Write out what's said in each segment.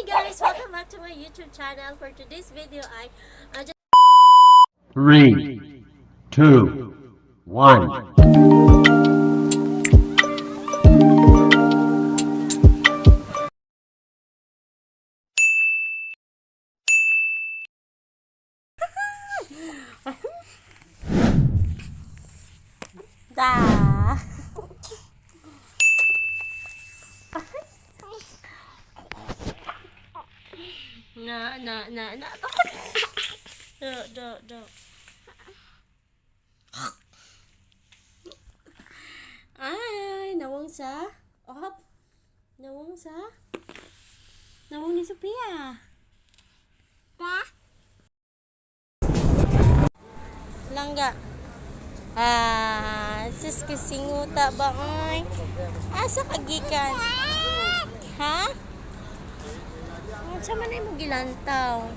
guys! Welcome back to my YouTube channel. For today's video ay just 3, 2, 1. da. Na. Do. Ay, nawang sa op. Nawang ni Sofia. Langga. Sis kasinguta ba ay? Asa kagikan? Ha? Sa man ay mo gilantaw?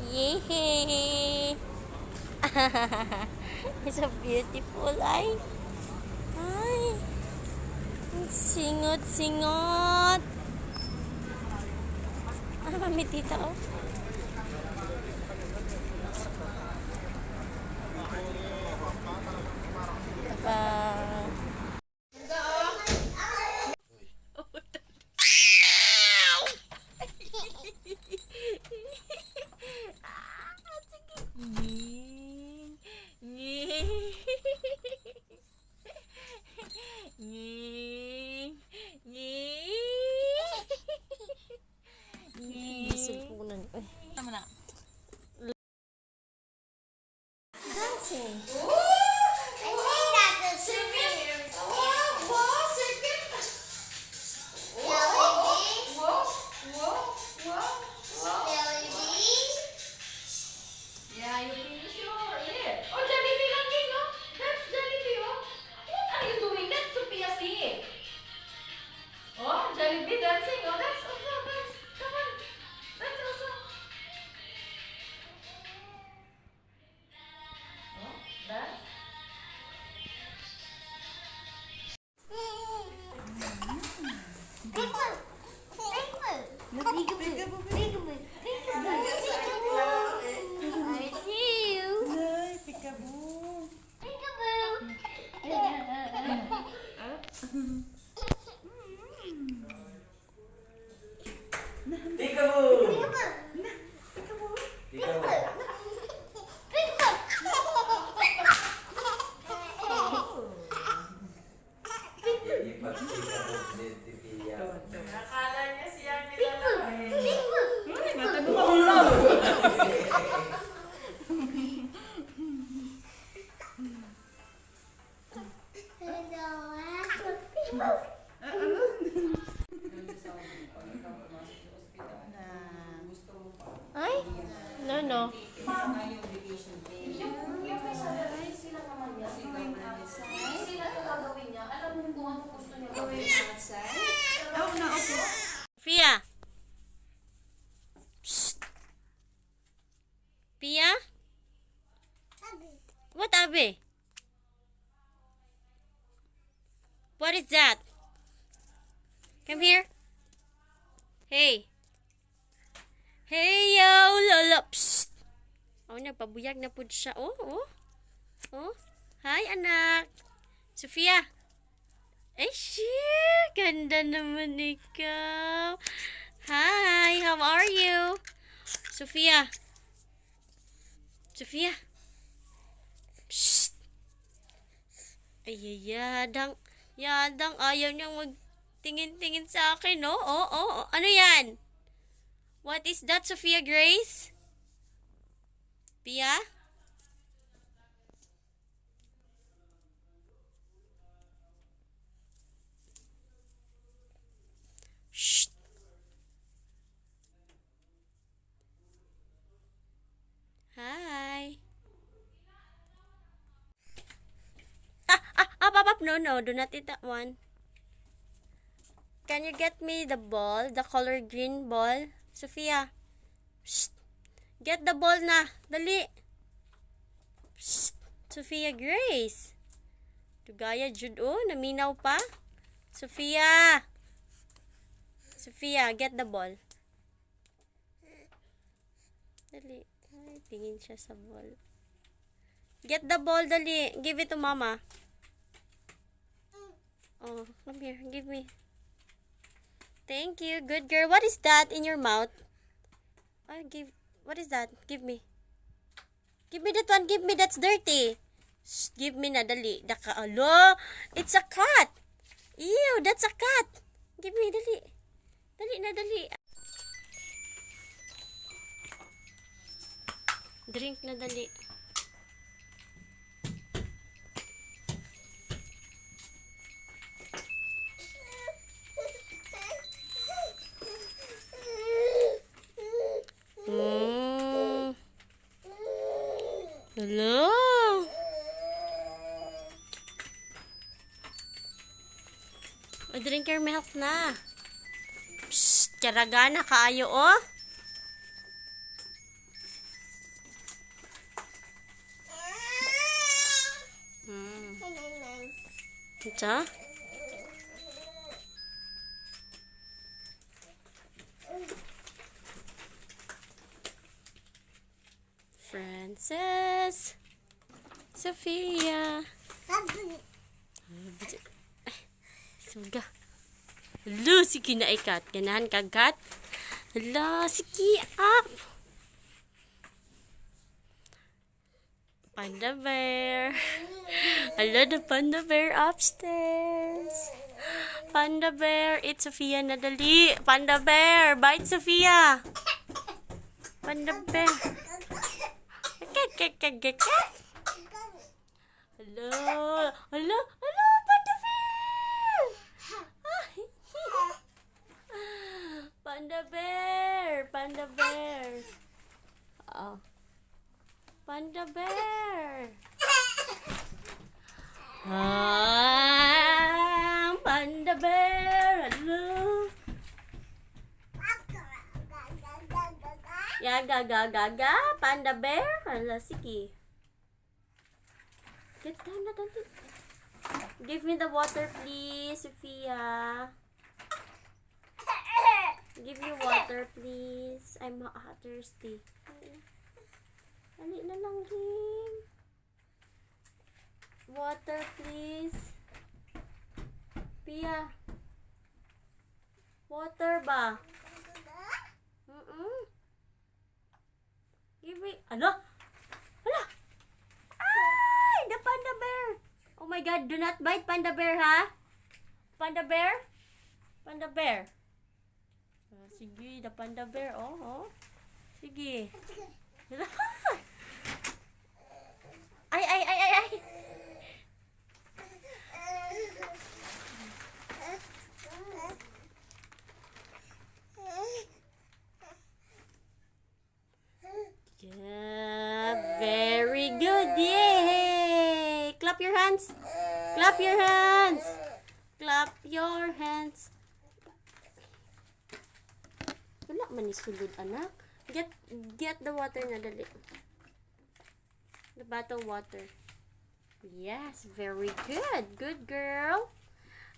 Yay! It's so beautiful ay. Singot. Mami tita oh. Tama na. Dancing. I think that's a circuit. Whoa, circuit. Jelly. Yeah, you finish your ear. Oh, Jollibee lang din, oh. That's Jollibee, oh. What are you doing? That's Sophia singing. Oh, Jollibee dancing, oh. That's also, come on. That's also. Oh, that's. I see you. Akala niya siya nila. Ay? No. Yung may sunrise sila naman niya. Going outside. Sila na gagawin niya. Alam mo kung ano gusto niya gawin outside. Fia. Psst. Pia? What Abe? What is that? Come here. Hey, yo, lolo. Psst. Oh, nagpabuyag na po siya. Oh. Hi, anak. Sofia. Ay, shit. Ganda naman ikaw. Hi, how are you? Sofia. Psst. Ay, yadang ayaw niyang magtingin-tingin sa akin, no? Oh. Ano yan? What is that, Sofia Grace? Pia? Shh. Hi. Up. No, do not eat that one. Can you get me the ball, the color green ball? Sofia. Shh. Get the ball na. Dali. Psst, Sofia Grace. Tugaya jud oh, naminaw pa. Sofia. Sofia, get the ball. Dali. Ay, tingin siya sa ball. Get the ball, dali. Give it to mama. Oh, come here. Give me. Thank you. Good girl. What is that in your mouth? What is that? Give me. Give me that one. Give me. That's dirty. Shh, give me na, dali. Alo, it's a cat. Ew, that's a cat. Give me, dali. Dali na, dali. Drink na, dali. Hello? Drink your milk na. Psst, karaga na kaayo, oh. Ito? Frances. Sofia. Suga. Hello, sige na ikat. Ganahan kagat. Hello, sige up. Panda bear. Hello, the panda bear upstairs. Panda bear, it's Sofia na dali. Panda bear, bite Sofia. Panda bear. Hello. Hello. Hello, panda bear. Panda bear. Panda bear. Oh. Panda bear. Panda bear. Hello. Ya, gaga. Panda bear. Hala, sige. Get down na, dali. Give me the water, please, Sofia. Give me water, please. I'm thirsty. Dali na lang, Kim. Water, please. Pia. Water ba? Give me. Ano? Hala! Ay! The panda bear! Oh my God, do not bite panda bear, ha? Panda bear? Panda bear. Sige, the panda bear. Oh. Sige. Ay! Yeah, very good. Yay! Clap your hands. Clap your hands. Clap your hands. Wala man ni sulod, anak. Get the water na dali. The bottle water. Yes, very good. Good girl.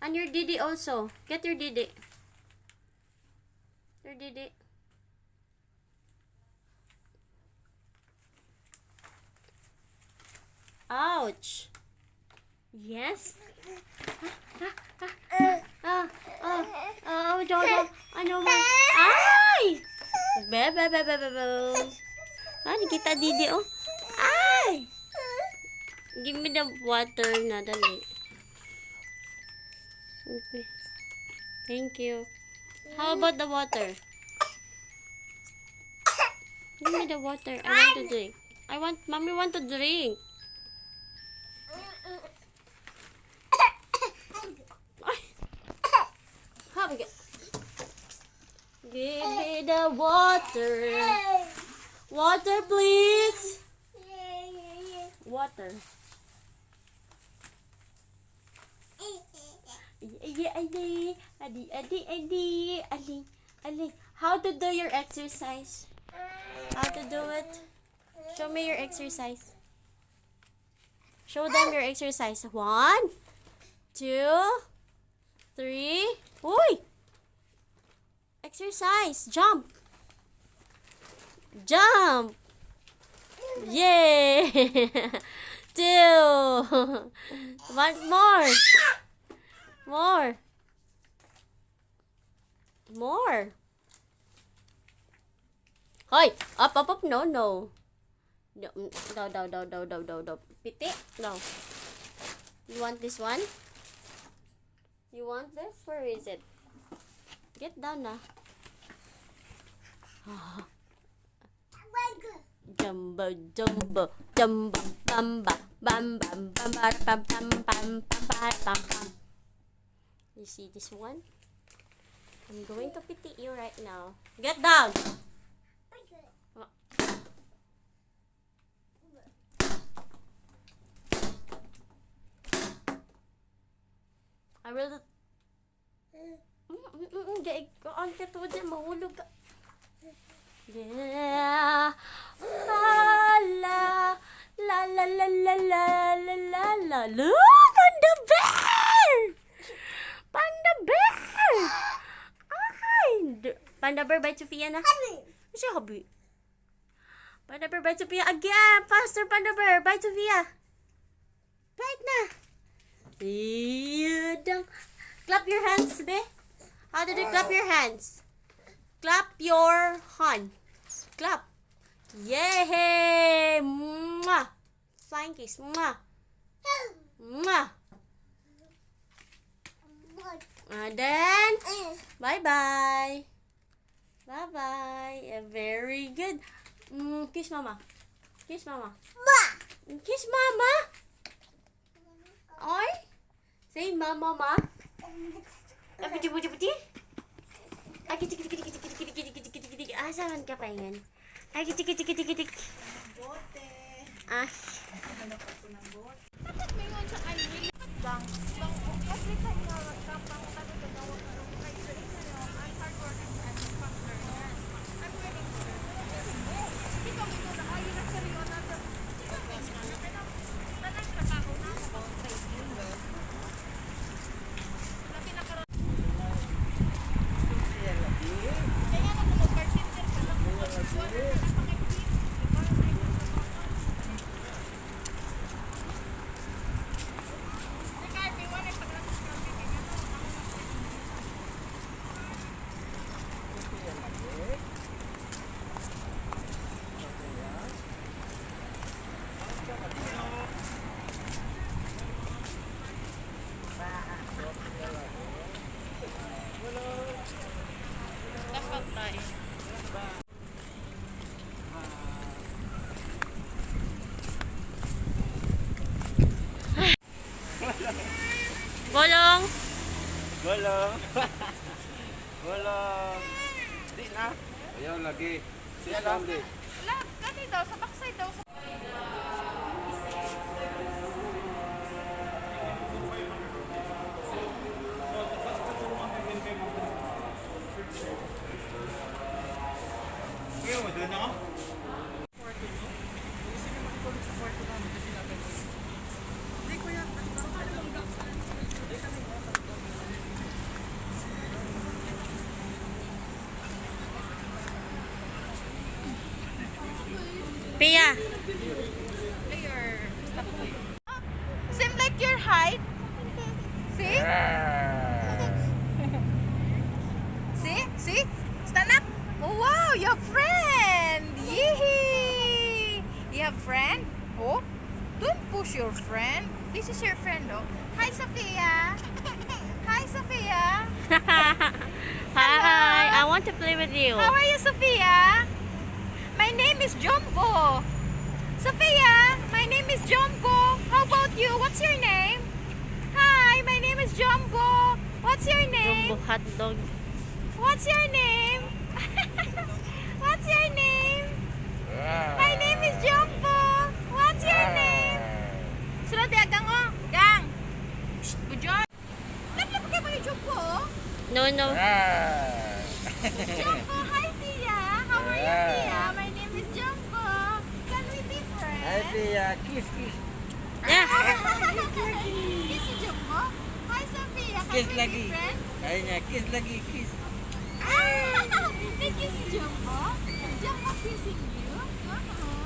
And your didi also. Get your didi. Your didi. Ouch. Yes. Don't. I know man. Ay! Bebe. Kita didi, oh. Ay! Give me the water na, dali. Okay. Thank you. How about the water? Give me the water. I want to drink. Mommy want to drink. Give me the water. Water, please. Water. Ali. How to do your exercise? How to do it? Show me your exercise. Show them your exercise. 1, 2, 3. Uy! Exercise. Jump. Jump. Yay! 2. One more. More. More. Hoy! Up, up, up. No, no. No, no, no, no, no, no, no, no. Piti? No. You want this one? You want this? Where is it? Get down na. Jumbo, jumbo, jumbo, bamba, bam, bam, bam, bam, bam, bam, bam, bam, bam, bam. You see this one? I'm going to pity you right now. Get down! I will... Gaan ka to dyan, mahulog ka. Yeah. La la la la la la la la la la. Panda bear! Panda bear! Ay! Panda bear, bite Sofia na. Siya habi. Panda bear, bite Sofia. Again! Faster, Panda bear, bite Sofia. Bite na. Clap your hands, be. How did you clap your hands? Clap your hands. Clap. Yay! Mwah! Flying kiss. Mwah! Mwah! And then, bye-bye. Bye-bye. Very good. Kiss mama. Kiss mama. Kiss mama. Oy. Say mama, ma. Puti-puti-puti. Ay, kitik-kitik-kitik-kitik-kitik-kitik-kitik. Asahan ka pa yan? Ay, kitik-kitik-kitik-kitik. Bote. Ah. Hanap ako ng bote. Dapat may ngon siya ay really bang. Bang, kasi kanya kapang kami gagawa ka ng kay Grace na yung I'm hardworking and factor. I'm willing to learn. Hindi kami ko na ay na seryo na sa tanang trabaho na ako bang trade yun ba? Lagi na karoon. Kaya na kung mag-bartender ka lang kung mag-water ka na pang-active. Dapat tayo. Bolong. Bolong. Bolong. Di na. Ayaw lagi. Siya lang di. Wala, gani daw, sa backside daw. Pia. Seem like your height. See? See? Stand up. Oh, wow, you have friend. Yee! You have friend? Oh, don't push your friend. This is your friend, oh. Hi, Sophia. Hi, Sophia. Hi, I want to play with you. How are you, Sophia? My name is Jumbo. Sophia, my name is Jumbo. How about you? What's your name? Hi, my name is Jumbo. What's your name? Jumbo hot dog. What's your name? What's your name? My name is Jumbo. What's your name? Sunod ya, gang oh. Gang. Shh, bujoy. Naglap ka ba yung Jumbo? No, no. Jumbo, hi Tia. How are you, Tia? My name is Jumbo. Can we be friends? Ay, Pia. Kiss, kiss. Yeah. Kiss si Jumbo. Hi, Sophia. Can Kiss we lagi. be friends? Kaya niya, kiss lagi, kiss. Thank you si Jumbo. Jumbo kissing you.